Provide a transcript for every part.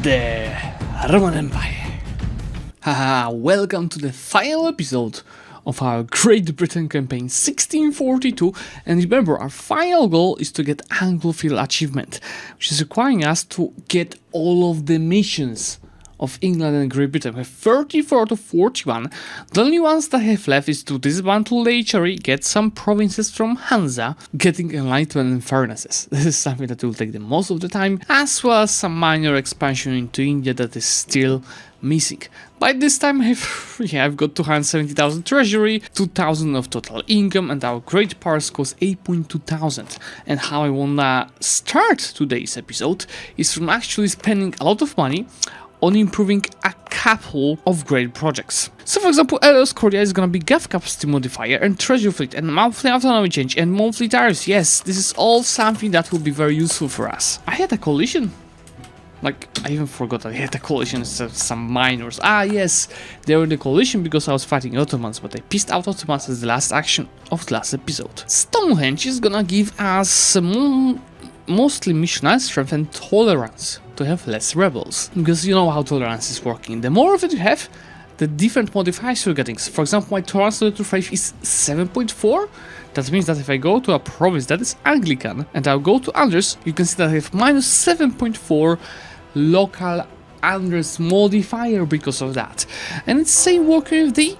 the Roman Empire. Haha, welcome to the final episode of our Great Britain campaign 1642, and remember, our final goal is to get Anglefield achievement, which is requiring us to get all of the missions of England and Great Britain. We have 34 to 41. The only ones that I have left is to dismantle the HRE, get some provinces from Hansa, getting enlightenment and furnaces. This is something that will take the most of the time, as well as some minor expansion into India that is still missing. By this time I've got 270,000 treasury, 2,000 of total income, and our great powers cost 8,200. And how I wanna start today's episode is from actually spending a lot of money on improving a couple of great projects. So for example, LS Korea is gonna be Gov capacity modifier and treasure fleet and monthly autonomy change and monthly tariffs. Yes, this is all something that will be very useful for us. I had a coalition. Like, I even forgot I had a coalition instead of some minors. Ah yes, they were in the coalition because I was fighting Ottomans, but I pissed out Ottomans as the last action of the last episode. Stonehenge is gonna give us mostly missionary strength and tolerance to have less rebels, because you know how tolerance is working. The more of it you have, the different modifiers you're getting. So for example, my tolerance to faith is 7.4. That means that if I go to a province that is Anglican and I'll go to others, you can see that I have minus 7.4 local unrest modifier because of that. And it's same working with the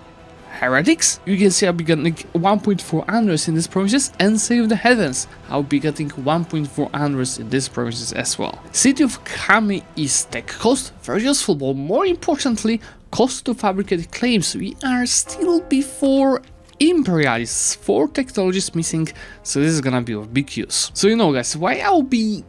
heretics. You can see I'll be getting 1.4 unrest in these provinces, and same with the heathens. I'll be getting 1.4 unrest in these provinces as well. City of Kami is tech cost, very useful, but more importantly, cost to fabricate claims. We are still before Imperialists, 4 technologies missing, so this is gonna be of big use. So you know guys, why I'll be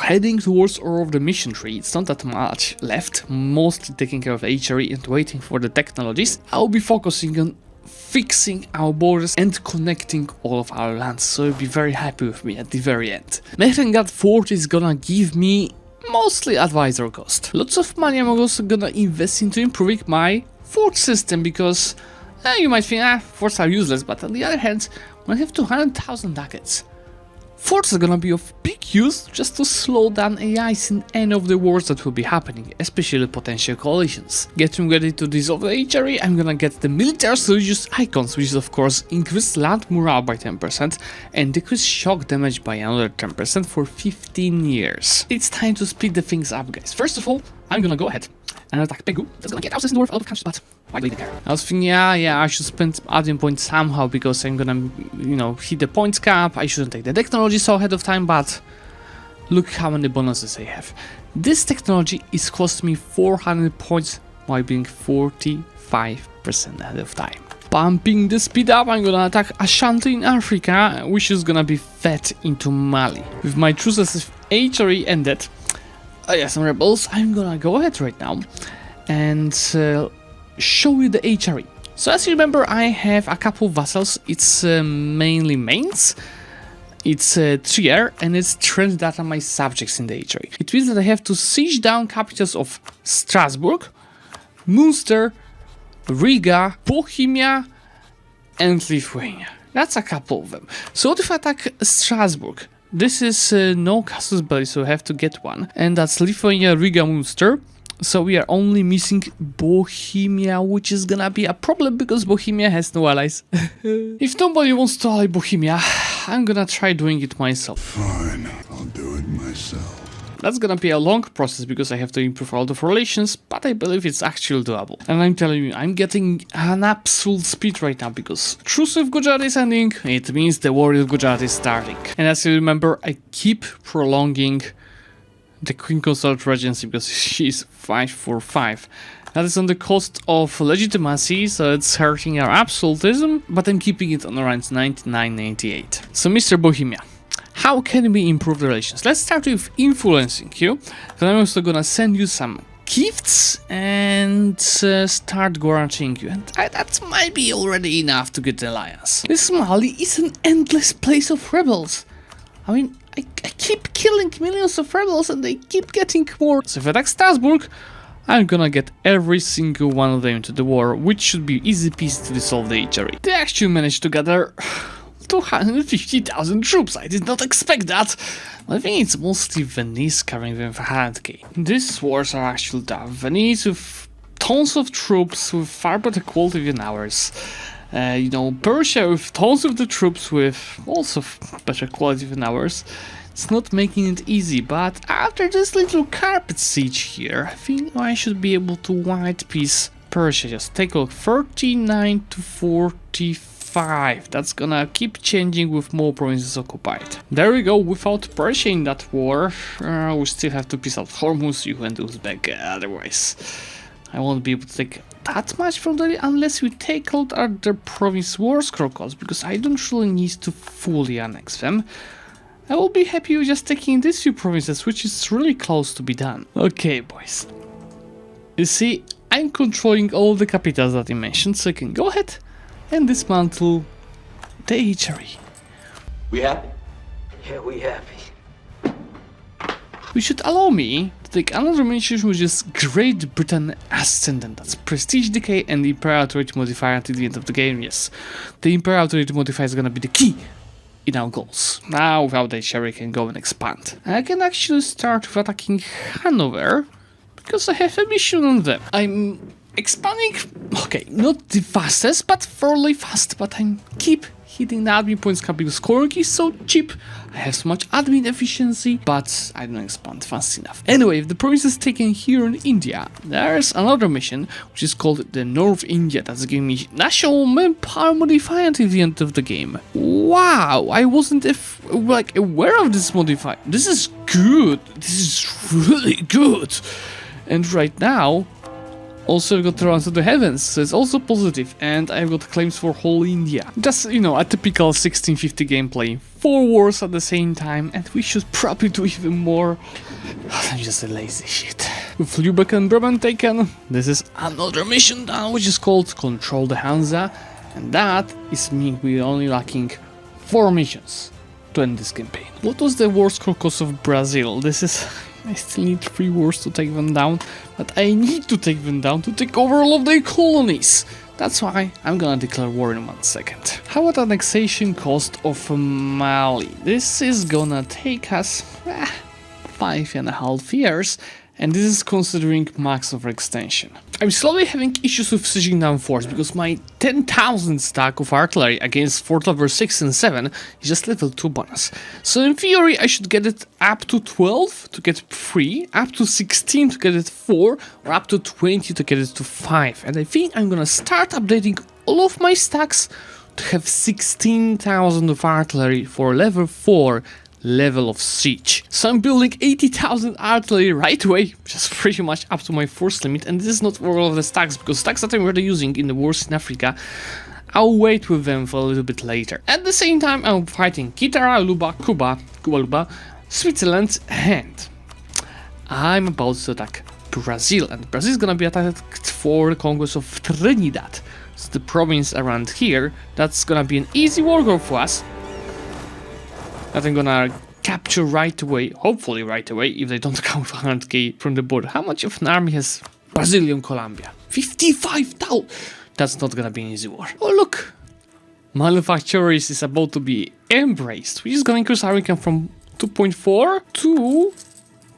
heading towards all of the mission tree, it's not that much left, mostly taking care of HRE and waiting for the technologies. I'll be focusing on fixing our borders and connecting all of our lands, so you'll be very happy with me at the very end. Mehrengard Fort is gonna give me mostly advisor cost. Lots of money I'm also gonna invest into improving my fort system, because you might think, forts are useless, but on the other hand, when I have 200,000 ducats, forts are gonna be of big use just to slow down AIs in any of the wars that will be happening, especially potential coalitions. Getting ready to dissolve the HRE, I'm gonna get the military religious icons, which is of course increase land morale by 10% and decrease shock damage by another 10% for 15 years. It's time to speed the things up, guys. First of all, I'm gonna go ahead and attack Pegu. That's gonna get houses in the world out of countries, but why do we care? I was thinking, yeah, I should spend adding points somehow, because I'm gonna, hit the points cap. I shouldn't take the technology so ahead of time, but look how many bonuses I have. This technology is costing me 400 points while being 45% ahead of time. Pumping the speed up, I'm gonna attack Ashanti in Africa, which is gonna be fed into Mali. With my truces with HRE ended, some rebels, I'm gonna go ahead right now and show you the HRE. So as you remember, I have a couple of vassals. It's mainly mains, it's Trier, and it's Transdata my subjects in the HRE. It means that I have to siege down capitals of Strasbourg, Munster, Riga, Bohemia, and Lithuania. That's a couple of them. So what if I attack Strasbourg? This is no casus belli, so I have to get one, and that's Lithuania, Riga, Munster. So we are only missing Bohemia, which is gonna be a problem because Bohemia has no allies. If nobody wants to ally Bohemia, I'm gonna try doing it myself. Fine, I'll do it myself. That's gonna be a long process because I have to improve all of relations, but I believe it's actually doable. And I'm telling you, I'm getting an absolute speed right now because truce with Gujarat is ending. It means the war with Gujarat is starting. And as you remember, I keep prolonging the Queen Consort Regency because she's 545. That is on the cost of legitimacy, so it's hurting our absolutism, but I'm keeping it on around 99-98. So Mr. Bohemia, how can we improve the relations? Let's start with influencing you. Then I'm also gonna send you some gifts and start guaranteeing you. And that might be already enough to get the alliance. This Mali is an endless place of rebels. I mean, I keep killing millions of rebels and they keep getting more. So if I attack Strasbourg, I'm gonna get every single one of them into the war, which should be easy peasy to dissolve the HRE. They actually managed to gather 250,000 troops. I did not expect that. I think it's mostly Venice carrying them for Endgame. These wars are actually tough. Venice with tons of troops with far better quality than ours. Persia with tons of the troops with also better quality than ours. It's not making it easy, but after this little carpet siege here, I think I should be able to white piece Persia. Just take a look, 39 to 45. That's gonna keep changing with more provinces occupied. There we go, without Persia in that war, we still have to piece out Hormuz, and Uzbek, otherwise I won't be able to take that much from Delhi unless we take out other province wars crocos, because I don't really need to fully annex them. I will be happy with just taking these few provinces, which is really close to be done. Okay, boys. You see, I'm controlling all the capitals that I mentioned, so I can go ahead and dismantle the HRE. We happy? Yeah, we happy. Which should allow me to take another mission, which is Great Britain Ascendant. That's Prestige Decay and the Imperial Authority Modifier until the end of the game, yes. The Imperial Authority Modifier is gonna be the key in our goals. Now, without the HRE, I can go and expand. I can actually start with attacking Hanover, because I have a mission on them. I'm expanding, okay, not the fastest, but fairly fast, but I keep hitting the admin points cap because scoring is so cheap. I have so much admin efficiency, but I don't expand fast enough. Anyway, if the province is taken here in India, there's another mission, which is called the North India. That's giving me National Manpower Modifier until the end of the game. Wow, I wasn't aware of this modifier. This is good. This is really good. And right now, also I've got the Runs to the Heavens, so it's also positive, and I've got claims for whole India. Just, a typical 1650 gameplay. 4 wars at the same time, and we should probably do even more. I'm just a lazy shit. With Lübeck and Bremen taken, this is another mission now, which is called Control the Hansa, and that is meaning we're only lacking 4 missions to end this campaign. What was the worst crocus of Brazil? I still need 3 wars to take them down, but I need to take them down to take over all of their colonies. That's why I'm gonna declare war in 1 second. How about annexation cost of Mali? This is gonna take us 5.5 years, and this is considering max overextension. I'm slowly having issues with sieging down forts because my 10,000 stack of artillery against fort level 6 and 7 is just level 2 bonus. So in theory I should get it up to 12 to get 3, up to 16 to get it 4, or up to 20 to get it to 5. And I think I'm gonna start updating all of my stacks to have 16,000 of artillery for level 4 level of siege. So I'm building 80,000 artillery right away, just pretty much up to my force limit, and this is not for all of the stacks, because stacks that I'm already using in the wars in Africa, I'll wait with them for a little bit later. At the same time, I'm fighting Kitara, Cuba, Switzerland, and I'm about to attack Brazil, and Brazil is gonna be attacked for the conquest of Trinidad. So the province around here, that's gonna be an easy war goal for us, that I'm gonna capture right away, hopefully right away, if they don't count 100k from the border. How much of an army has Brazilian Colombia? 55,000! That's not gonna be an easy war. Oh look! Manufacturers is about to be embraced, which is gonna increase our income from 2.4 to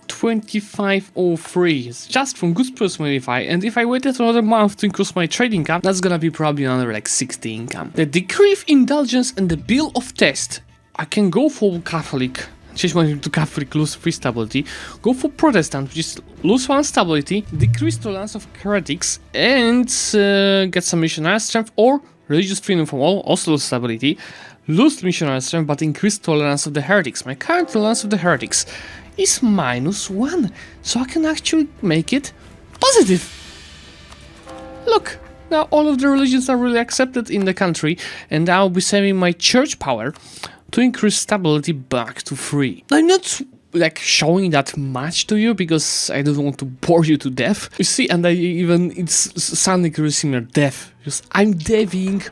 2503. It's just from goods plus modify, and if I waited another month to increase my trading income, that's gonna be probably another like 60 income. The decree of indulgence and the bill of test. I can go for Catholic, change my name to Catholic, lose 3 stability, go for Protestant, which is lose 1 stability, decrease tolerance of heretics, and get some missionary strength, or religious freedom from all, also lose stability, lose missionary strength, but increase tolerance of the heretics. My current tolerance of the heretics is -1, so I can actually make it positive. Look, now all of the religions are really accepted in the country, and I'll be saving my church power to increase stability back to 3. I'm not showing that much to you because I don't want to bore you to death. You see, and it's sounding really similar, death, because I'm deving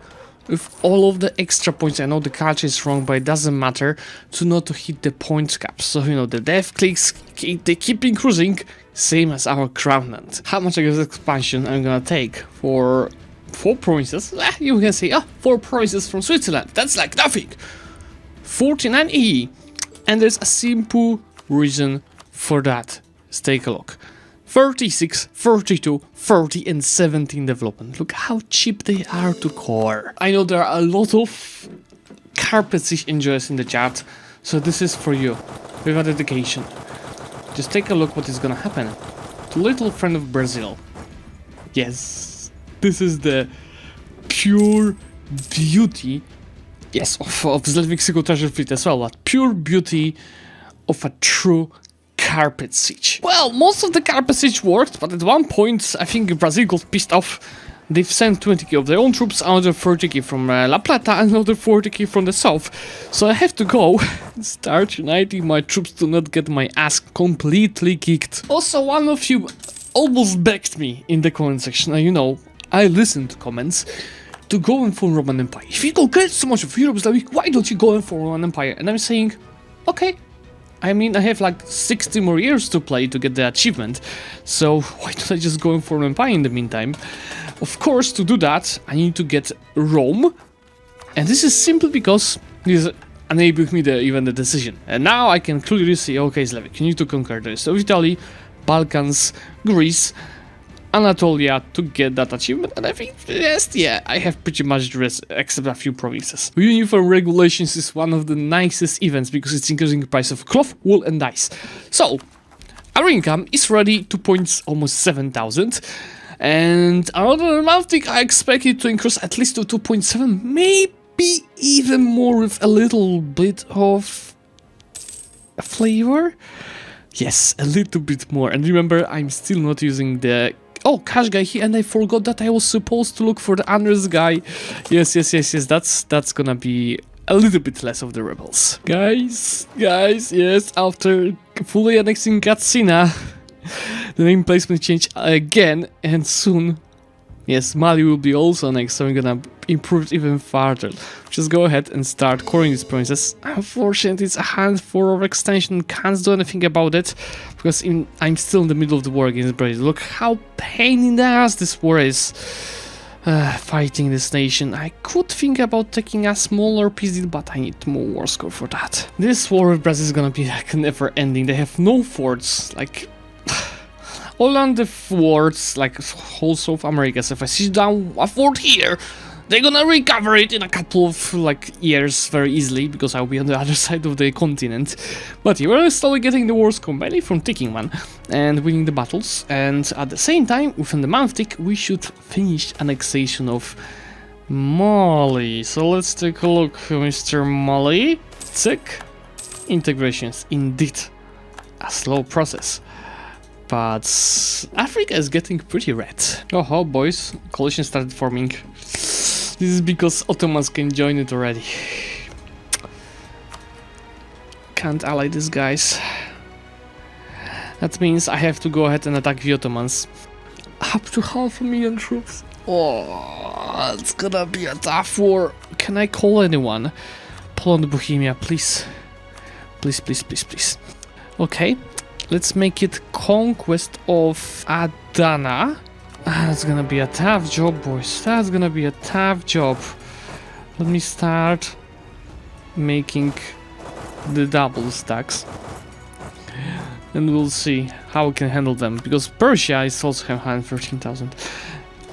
with all of the extra points. I know the culture is wrong, but it doesn't matter to not to hit the points cap. So the death clicks, they keep increasing, same as our crown land. How much of this expansion I'm gonna take for 4 provinces. You can say, 4 provinces from Switzerland. That's like nothing. 49 EE. And there's a simple reason for that. Let's take a look. 36, 32, 30 and 17 development. Look how cheap they are to core. I know there are a lot of carpet siege enjoyers in the chat, so this is for you, with a dedication. Just take a look what is gonna happen to little friend of Brazil. Yes, this is the pure beauty, yes, of Zlewikk treasure fleet as well, but pure beauty of a true carpet siege. Well, most of the carpet siege worked, but at one point I think Brazil got pissed off. They've sent 20k of their own troops, another 30k from La Plata, and another 40k from the south. So I have to go and start uniting my troops to not get my ass completely kicked. Also, one of you almost begged me in the comment section, and you know, I listen to comments, to go in for Roman Empire. If you go get so much of Europe, Zlewikk, why don't you go in for Roman Empire? And I'm saying, okay. I mean, I have like 60 more years to play to get the achievement, so why don't I just go in for an empire in the meantime? Of course, to do that, I need to get Rome, and this is simply because this enabled me even the decision. And now I can clearly see, okay, Zlewikk, you need to conquer the rest of Italy, Balkans, Greece, Anatolia to get that achievement, and I think, yes, yeah, I have pretty much the rest except a few provinces. Uniform regulations is one of the nicest events because it's increasing the price of cloth, wool and dice. So, our income is ready to points almost 7,000, and another month I expect it to increase at least to 2.7, maybe even more with a little bit of flavor. Yes, a little bit more, and remember, I'm still not using the cash guy here, and I forgot that I was supposed to look for the unrest guy. Yes, that's gonna be a little bit less of the rebels. Guys, yes, after fully annexing Katsina, the name placement changed again, and soon, yes, Mali will be also next, so I'm gonna improve it even further. Just go ahead and start coring these provinces. Unfortunately, it's a handful of extension, can't do anything about it, because I'm still in the middle of the war against Brazil. Look how pain in the ass this war is. Fighting this nation. I could think about taking a smaller piece, but I need more war score for that. This war with Brazil is gonna be like never ending. They have no forts, like all on the forts, like whole South America. So if I siege down a fort here, they're gonna recover it in a couple of like years very easily, because I'll be on the other side of the continent. But yeah, we're slowly getting the wars mainly from taking one and winning the battles, and at the same time, within the month tick, we should finish annexation of Mali. So let's take a look, Mr. Mali. Tick. Integrations, indeed. A slow process. But Africa is getting pretty red. Oh, boys, coalition started forming. This is because Ottomans can join it already. Can't ally these guys. That means I have to go ahead and attack the Ottomans. Up to 500,000 troops. Oh, it's gonna be a tough war. Can I call anyone? Poland, Bohemia, please. Please. Okay. Let's make it conquest of Adana. That's gonna be a tough job, boys. That's gonna be a tough job. Let me start making the double stacks, and we'll see how we can handle them, because Persia is also have 113,000.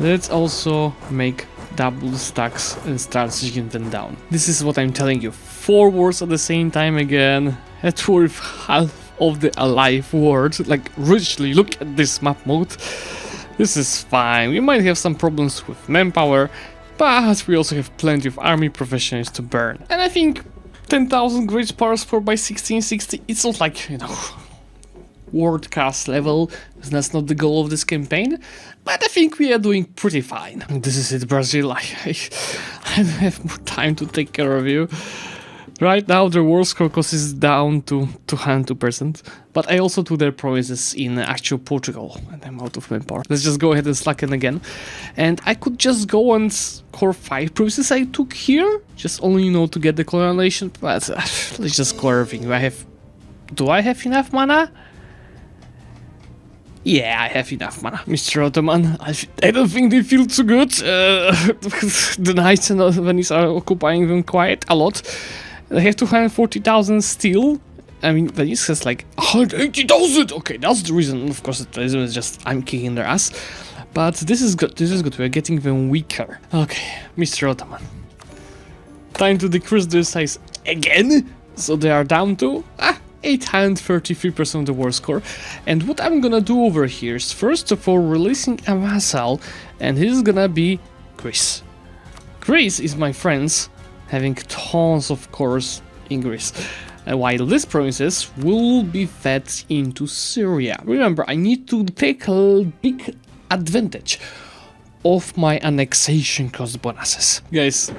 Let's also make double stacks and start sieging them down. This is what I'm telling you. 4 wars at the same time again. At war with half of the alive world, like richly. Look at this map mode. This is fine. We might have some problems with manpower, but we also have plenty of army professionals to burn. And I think 10,000 great power score by 1660, it's not like, you know, world class level. That's not the goal of this campaign, but I think we are doing pretty fine. This is it, Brazil. I don't have more time to take care of you. Right now, their war score cost is down to 202%, but I also took their provinces in actual Portugal, and I'm out of manpower. Let's just go ahead and slacken again, and I could just go and core 5 provinces I took here, just only, you know, to get the colonization, but let's just core everything. Do I have enough mana? Yeah, I have enough mana. Mr. Ottoman, I don't think they feel too good. The knights and Venice are occupying them quite a lot. They have 240,000 steel. I mean, Venice has like 180,000! Okay, that's the reason. Of course, the reason is just I'm kicking their ass. But this is good. This is good. We're getting them weaker. Okay, Mr. Ottoman. Time to decrease their size again. So they are down to 833% of the war score. And what I'm gonna do over here is first of all releasing a vassal, and this is gonna be Greece. Greece is my friends, having tons of cores in Greece. While these provinces will be fed into Syria. Remember, I need to take a big advantage of my annexation cost bonuses. Guys,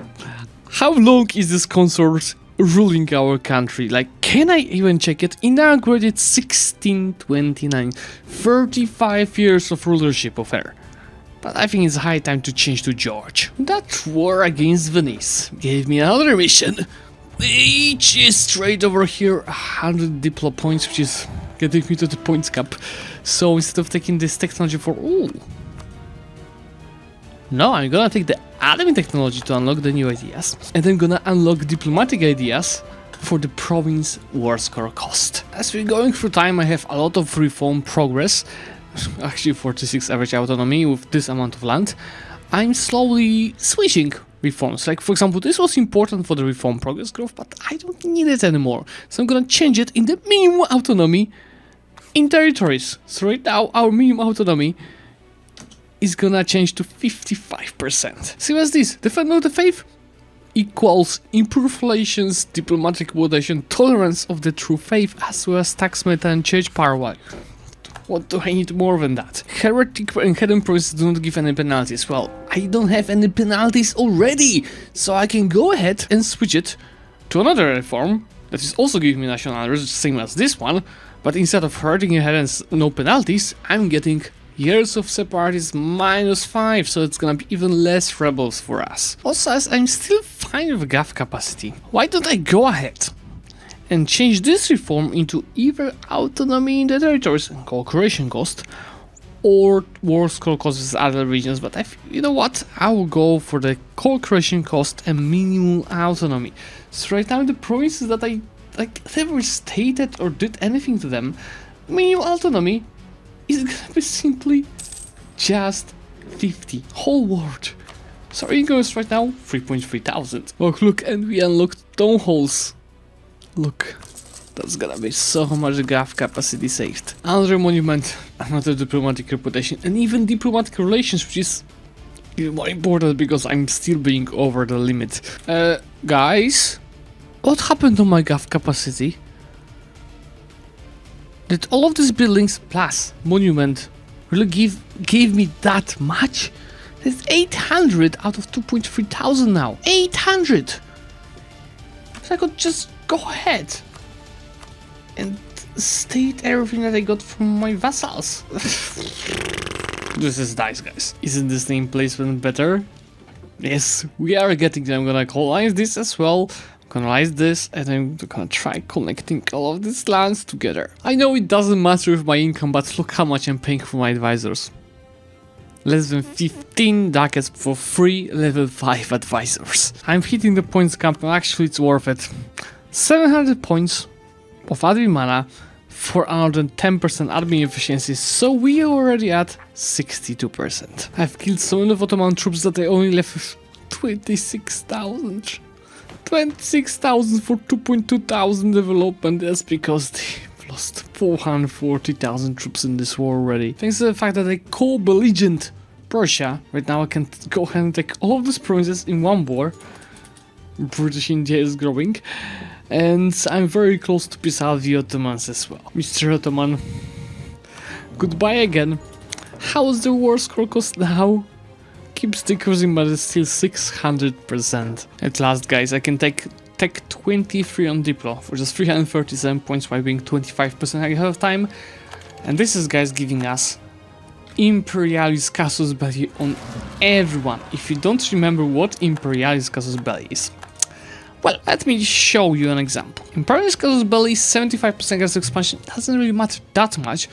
how long is this consort ruling our country? Like, can I even check it? Inaugurated 1629. 35 years of rulership of her. But I think it's high time to change to George. That war against Venice gave me another mission, which is straight over here, 100 diplo points, which is getting me to the points cap. So instead of taking this technology for... Ooh. No, I'm gonna take the admin technology to unlock the new ideas, and I'm gonna unlock diplomatic ideas for the province war score cost. As we're going through time, I have a lot of reform progress, actually 46 average autonomy with this amount of land. I'm slowly switching reforms. Like, for example, this was important for the reform progress growth, but I don't need it anymore. So I'm gonna change it in the minimum autonomy in territories. So right now, our minimum autonomy is gonna change to 55%. See what's this? Defend of the faith equals improved relations, diplomatic moderation, tolerance of the true faith, as well as tax meta and church power. What do I need more than that? Heretic and hidden provinces do not give any penalties. Well, I don't have any penalties already, so I can go ahead and switch it to another reform that is also giving me national honors, same as this one, but instead of hurting your head and no penalties, I'm getting years of separatism -5, so it's gonna be even less rebels for us. Also, as I'm still fine with gov capacity, why don't I go ahead and change this reform into either autonomy in the territories and cooperation cost, or war score cost with other regions, but you know what, I will go for the cooperation cost and minimum autonomy. So right now the provinces that I never stated or did anything to them, minimum autonomy is gonna be simply just 50 whole world. So income right now 3.3 thousand. Oh look, and we unlocked town halls. Look, that's gonna be so much gov capacity saved. Another monument, another diplomatic reputation, and even diplomatic relations, which is even more important because I'm still being over the limit. Guys, what happened to my gov capacity? Did all of these buildings plus monument really gave me that much? It's 800 out of 2.3 thousand now. 800! So I could just go ahead and state everything that I got from my vassals. This is nice, guys. Isn't this name placement better? Yes, we are getting them. I'm gonna colonize this as well. Colonize this, and I'm gonna try connecting all of these lands together. I know it doesn't matter with my income, but look how much I'm paying for my advisors. Less than 15 ducats for 3 level 5 advisors. I'm hitting the points cap, and actually it's worth it. 700 points of admin mana for another 10% admin efficiency, so we are already at 62%. I've killed so many Ottoman troops that I only left with 26,000. 26,000 for 2.2 thousand development. That's because they've lost 440,000 troops in this war already. Thanks to the fact that I co-belligerent Prussia, right now I can go ahead and take all of these provinces in one war. British India is growing, and I'm very close to peace out the Ottomans as well. Mr. Ottoman, goodbye again. How's the war score cost now? Keeps decreasing, but it's still 600%. At last, guys, I can take 23 on Diplo for just 337 points while being 25% ahead of time. And this is, guys, giving us Imperialis Casus Belli on everyone. If you don't remember what Imperialis Casus Belli is, well, let me show you an example. Imperialis Casus Belli is 75% gas expansion. Doesn't really matter that much.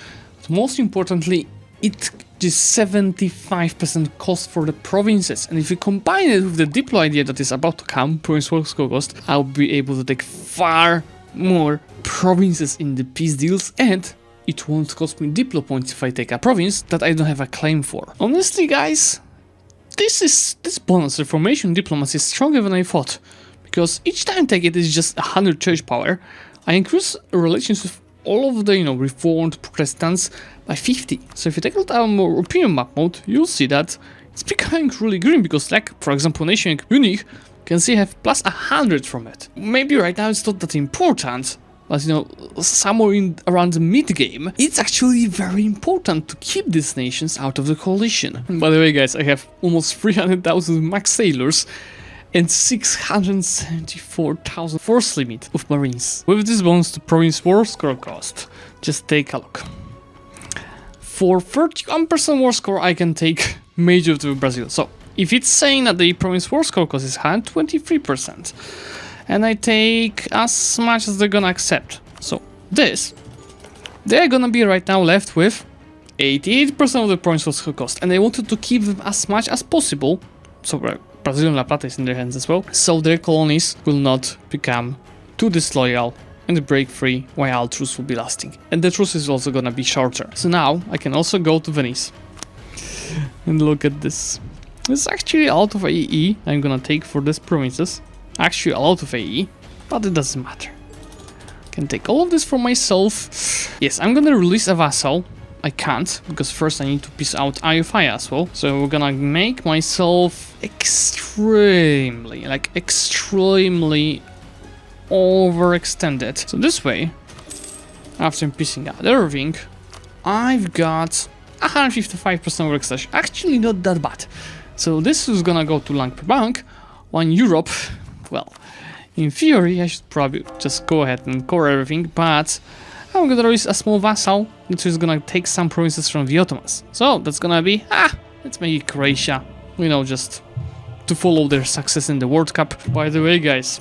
Most importantly, it is 75% cost for the provinces, and if you combine it with the Diplo idea that is about to come, Province Wars Conquest, I'll be able to take far more provinces in the peace deals, and it won't cost me Diplo points if I take a province that I don't have a claim for. Honestly, guys, this bonus reformation diplomacy is stronger than I thought, because each time I take it is just 100 church power. I increase relations with all of the, reformed Protestants by 50. So if you take a look at our European map mode, you'll see that it's becoming really green, because, like, for example, nation like Munich can see have plus 100 from it. Maybe right now it's not that important, but somewhere around the mid-game, it's actually very important to keep these nations out of the coalition. And by the way, guys, I have almost 300,000 max sailors and 674,000 force limit of marines. With this bonus to province war score cost, just take a look. For 31% war score, I can take major to Brazil. So if it's saying that the province war score cost is 123%, and I take as much as they're gonna accept. So this, they're gonna be right now left with 88% of the province war score cost, and I wanted to keep them as much as possible. So Brazilian La Plata is in their hands as well, so their colonies will not become too disloyal and break free while our truce will be lasting. And the truce is also gonna be shorter. So now I can also go to Venice and look at this. It's actually a lot of AE I'm gonna take for these provinces. Actually a lot of AE, but it doesn't matter. I can take all of this for myself. Yes, I'm gonna release a vassal. I can't, because first I need to piece out IFI as well. So we're gonna make myself extremely overextended. So this way, after piecing out everything, I've got 155% overextension. Actually not that bad. So this is gonna go to Lang per bank. While in Europe, well, in theory I should probably just go ahead and core everything, but I'm gonna release a small vassal, which is gonna take some provinces from the Ottomans. So that's gonna be, let's make it Croatia, just to follow their success in the World Cup. By the way, guys,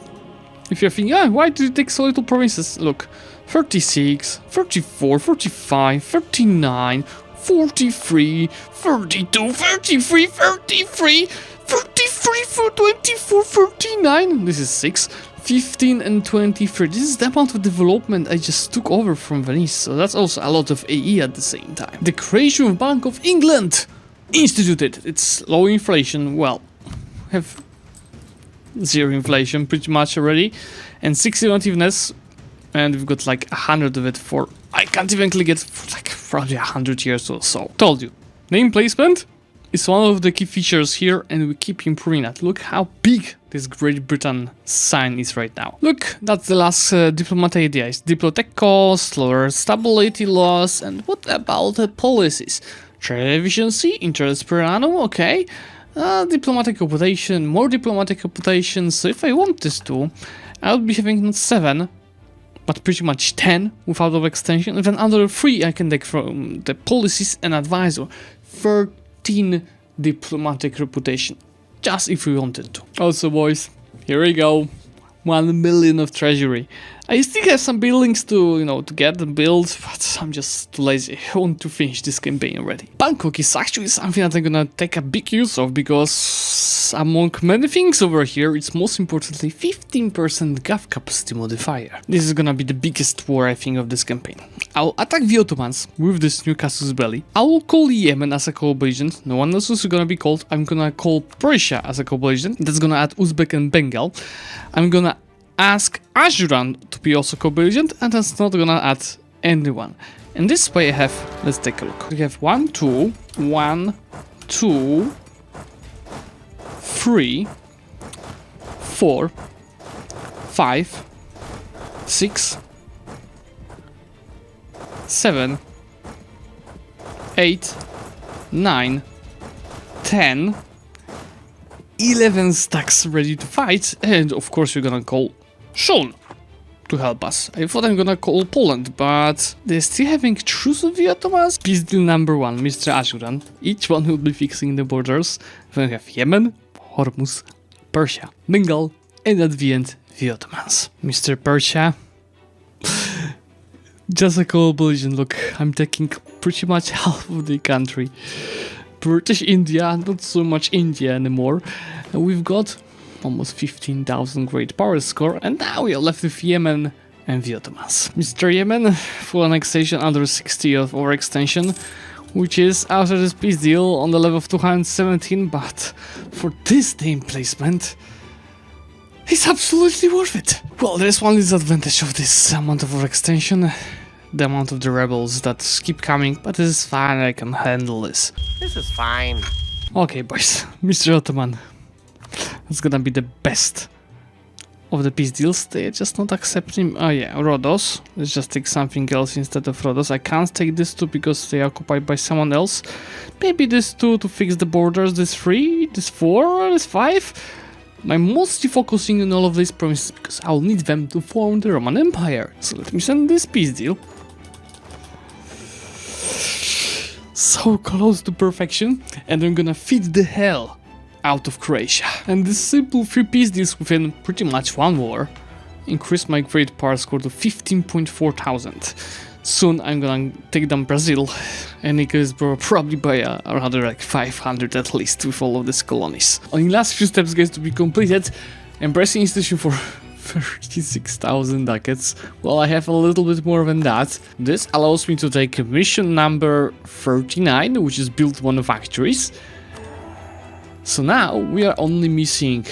if you're thinking, why do you take so little provinces? Look, 36, 34, 45, 39, 43, 32, 33, 33, 33, 24, 39. This is 6. 15 and 23. This is the amount of development I just took over from Venice, so that's also a lot of AE at the same time. The creation of Bank of England instituted. It's low inflation. Well, have 0 inflation pretty much already, and 6 innovativeness, and we've got like 100 of it for, I can't even click it, for like probably 100 years or so. Told you. Name placement is one of the key features here, and we keep improving that. Look how big this Great Britain sign is right now. Look, that's the last diplomat idea. It's diplotech cost, lower stability loss, and what about the policies? Trade efficiency, interest per annum, okay. Diplomatic reputation, more diplomatic reputation. So if I want this to, I'll be having not 7, but pretty much 10 without overextension. And then another 3 I can take from the policies and advisor. 13 diplomatic reputation, just if we wanted to. Also, boys, here we go. 1 million of treasury. I still have some buildings to, to get and build, but I'm just too lazy. I want to finish this campaign already. Bangkok is actually something that I'm gonna take a big use of, because among many things over here, it's most importantly 15% gov capacity modifier. This is gonna be the biggest war, I think, of this campaign. I'll attack the Ottomans with this new casus belli. I will call Yemen as a co-belligerent. No one else is gonna be called. I'm gonna call Persia as a co-belligerent. That's gonna add Uzbek and Bengal. I'm gonna ask Ajuran to be also co-belligerent, and that's not gonna add anyone. And this way I have, let's take a look. We have 1, 2, 1, 2, 3, 4, 5, 6, 7, 8, 9, 10, 11 stacks ready to fight, and of course we're gonna call Sean to help us. I thought I'm gonna call Poland, but they're still having truce with the Ottomans. Peace deal number 1, Mr. Ajuran. Each one will be fixing the borders. Then we have Yemen, Hormuz, Persia, Bengal, and at the end, the Ottomans. Mr. Persia, just a co-belligerent. Look, I'm taking pretty much half of the country. British India, not so much India anymore. And we've got almost 15,000 great power score, and now we are left with Yemen and the Ottomans. Mr. Yemen, full annexation under 60 of overextension, which is after this peace deal on the level of 217, but for this name placement, it's absolutely worth it. Well, there's one disadvantage of this amount of overextension, the amount of the rebels that keep coming, but this is fine, I can handle this. This is fine. Okay, boys, Mr. Ottoman, that's gonna be the best of the peace deals. They're just not accepting. Oh yeah, Rhodos. Let's just take something else instead of Rhodos. I can't take this two because they are occupied by someone else. Maybe this two to fix the borders, this 3, this 4, this 5. I'm mostly focusing on all of these promises because I'll need them to form the Roman Empire. So let me send this peace deal. So close to perfection, and I'm gonna feed the hell out of Croatia. And this simple 3 peace deals within pretty much one war increased my great power score to 15.4 thousand. Soon I'm gonna take down Brazil and increase probably by another like 500 at least with all of these colonies. Only last few steps guys to be completed. Embracing institution for 36,000 ducats. Well, I have a little bit more than that. This allows me to take mission number 39, which is build one of factories. So now we are only missing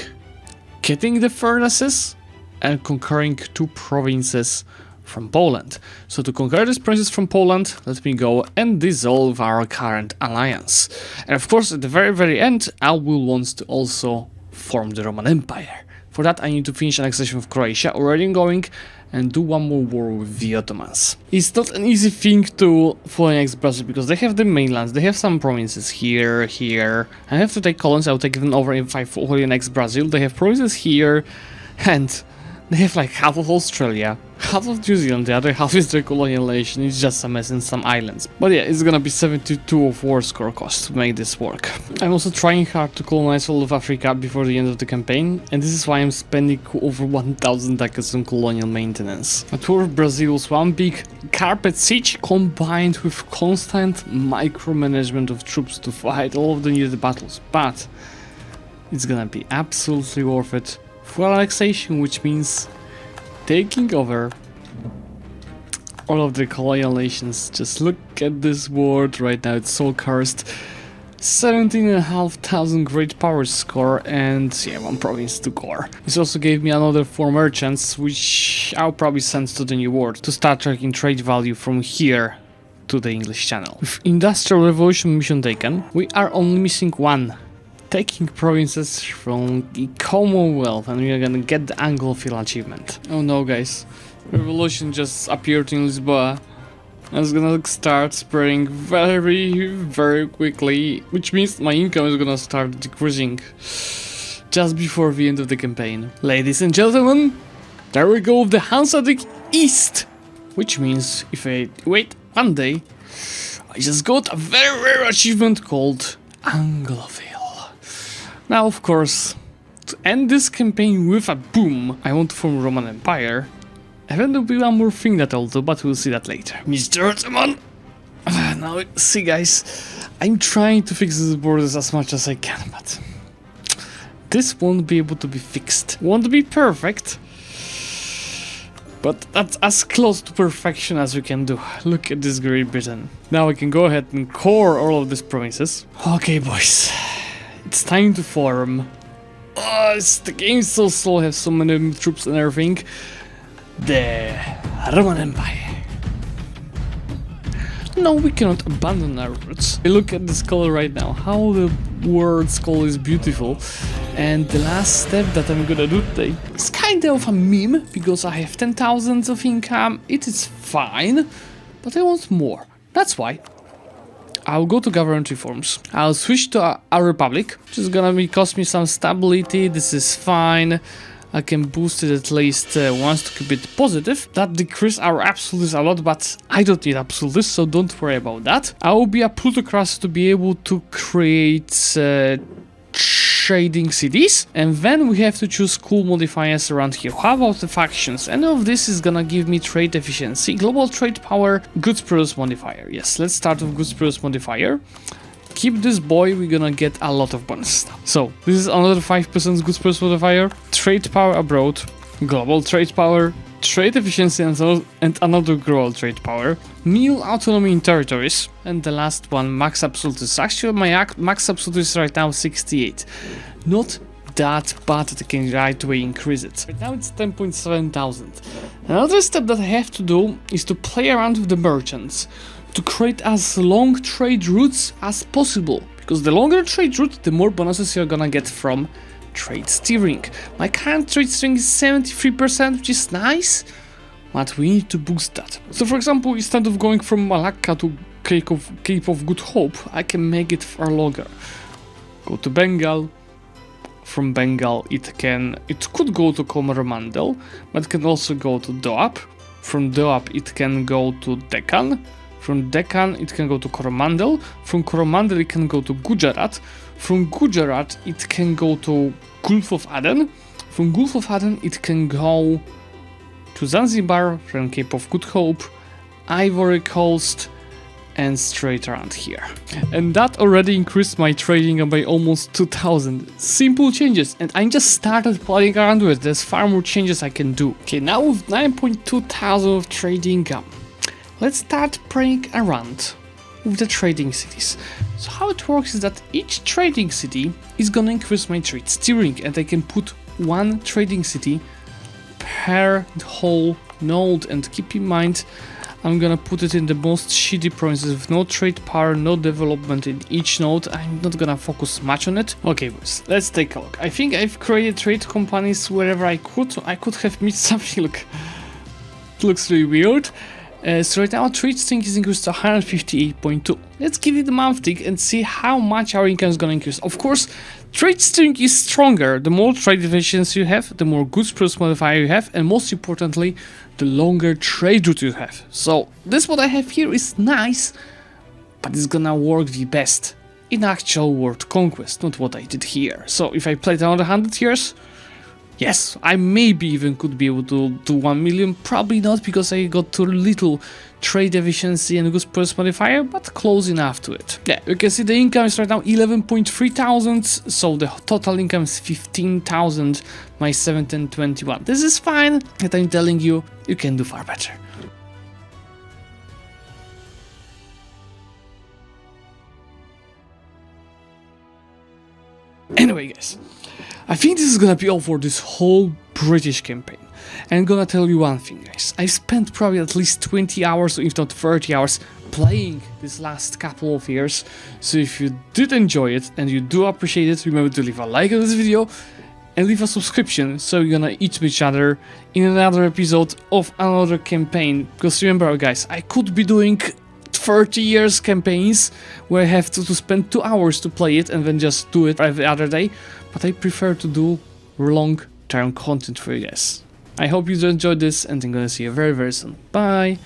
getting the furnaces and conquering 2 provinces from Poland. So to conquer these provinces from Poland, let me go and dissolve our current alliance. And of course, at the very end, I will want to also form the Roman Empire. For that, I need to finish annexation of Croatia, already going, and do one more war with the Ottomans. It's not an easy thing to fully annex Brazil because they have the mainlands, they have some provinces here. I have to take colonies, I'll take them over if I fully annex Brazil. They have provinces here, and they have like half of Australia, half of New Zealand, the other half is their colonial nation. It's just a mess in some islands. But yeah, it's gonna be 72 of war score cost to make this work. I'm also trying hard to colonize all of Africa before the end of the campaign, and this is why I'm spending over 1,000 ducats on colonial maintenance. A tour of Brazil was one big carpet siege combined with constant micromanagement of troops to fight all of the needed battles, but it's gonna be absolutely worth it. Full annexation, which means taking over all of the colonial nations. Just look at this world right now, it's so cursed. 17,500 great power score and yeah, 1 province to core. This also gave me another 4 merchants, which I'll probably send to the new world to start tracking trade value from here to the English Channel. With Industrial Revolution mission taken, we are only missing 1. Taking provinces from the Commonwealth, and we are gonna get the Anglefield achievement. Oh no guys, revolution just appeared in Lisboa. It's gonna start spreading very quickly, which means my income is gonna start decreasing just before the end of the campaign. Ladies and gentlemen, there we go with the Hanseatic East, which means if I wait one day, I just got a very rare achievement called Anglefield. Now, of course, to end this campaign with a boom, I want to form a Roman Empire. And then there'll be one more thing that I'll do, but we'll see that later. Mr. Ottoman! Now, see guys, I'm trying to fix these borders as much as I can, but this won't be able to be fixed. Won't be perfect, but that's as close to perfection as we can do. Look at this Great Britain. Now I can go ahead and core all of these provinces. Okay, boys. It's time to form. Oh, the game's so slow, I have so many troops and everything. The Roman Empire. No, we cannot abandon our roots. Look at this color right now, how the word's color is beautiful. And the last step that I'm gonna do today is kind of a meme, because I have 10,000 of income, it is fine, but I want more. That's why I'll go to government reforms. I'll switch to a republic, which is gonna cost me some stability. This is fine. I can boost it at least once to keep it positive. That decreases our absolutes a lot, but I don't need absolutes, so don't worry about that. I will be a plutocracy to be able to create trading cities, and then we have to choose cool modifiers around here. How about the factions? Any of this is gonna give me trade efficiency, global trade power, goods produce modifier. Yes, let's start with goods produce modifier. Keep this boy, we're gonna get a lot of bonus stuff. So this is another 5% goods produce modifier, trade power abroad, global trade power, trade efficiency, and another global trade power, meal autonomy in territories, and the last one, max absolutis. Actually, my max absolutis is right now 68. Not that bad that I can right away increase it. Right now it's 10.7 thousand. Another step that I have to do is to play around with the merchants to create as long trade routes as possible, because the longer trade route, the more bonuses you're gonna get from trade steering. My current trade steering is 73%, which is nice, but we need to boost that. So for example, instead of going from Malacca to Cape of Good Hope, I can make it far longer. Go to Bengal. From Bengal it could go to Coromandel, but it can also go to Doab. From Doab it can go to Deccan. From Deccan it can go to Coromandel. From Coromandel it can go to Gujarat. From Gujarat it can go to Gulf of Aden. From Gulf of Aden it can go to Zanzibar, from Cape of Good Hope, Ivory Coast, and straight around here. And that already increased my trading by almost 2000. Simple changes, and I just started playing around with it. There's far more changes I can do. Okay, now with 9.2 thousand of trading income, let's start playing around with the trading cities. So how it works is that each trading city is gonna increase my trade steering, and I can put one trading city per whole node. And keep in mind, I'm gonna put it in the most shitty provinces with no trade power, no development in each node. I'm not gonna focus much on it. Okay, boys, let's take a look. I think I've created trade companies wherever I could. I could have made something look. It looks really weird. So right now trade string is increased to 158.2. Let's give it a month tick and see how much our income is gonna increase. Of course, trade string is stronger. The more trade efficiency you have, the more goods produce modifier you have, and most importantly, the longer trade route you have. So this what I have here is nice, but it's gonna work the best in actual world conquest, not what I did here. So if I played another 100 years, yes, I maybe even could be able to do 1 million, probably not because I got too little trade efficiency and goods produce modifier, but close enough to it. Yeah, you can see the income is right now 11.3 thousand, so the total income is 15,000, my 1721. This is fine, and I'm telling you, you can do far better. Anyway, guys, I think this is gonna be all for this whole British campaign. And I'm gonna tell you one thing, guys. I spent probably at least 20 hours, if not 30 hours, playing this last couple of years. So if you did enjoy it and you do appreciate it, remember to leave a like on this video and leave a subscription so we're gonna eat each other in another episode of another campaign. Because remember, guys, I could be doing 30 years campaigns where I have to spend 2 hours to play it and then just do it every other day, but I prefer to do long-term content for you guys. I hope you enjoyed this, and I'm gonna see you very, very soon. Bye!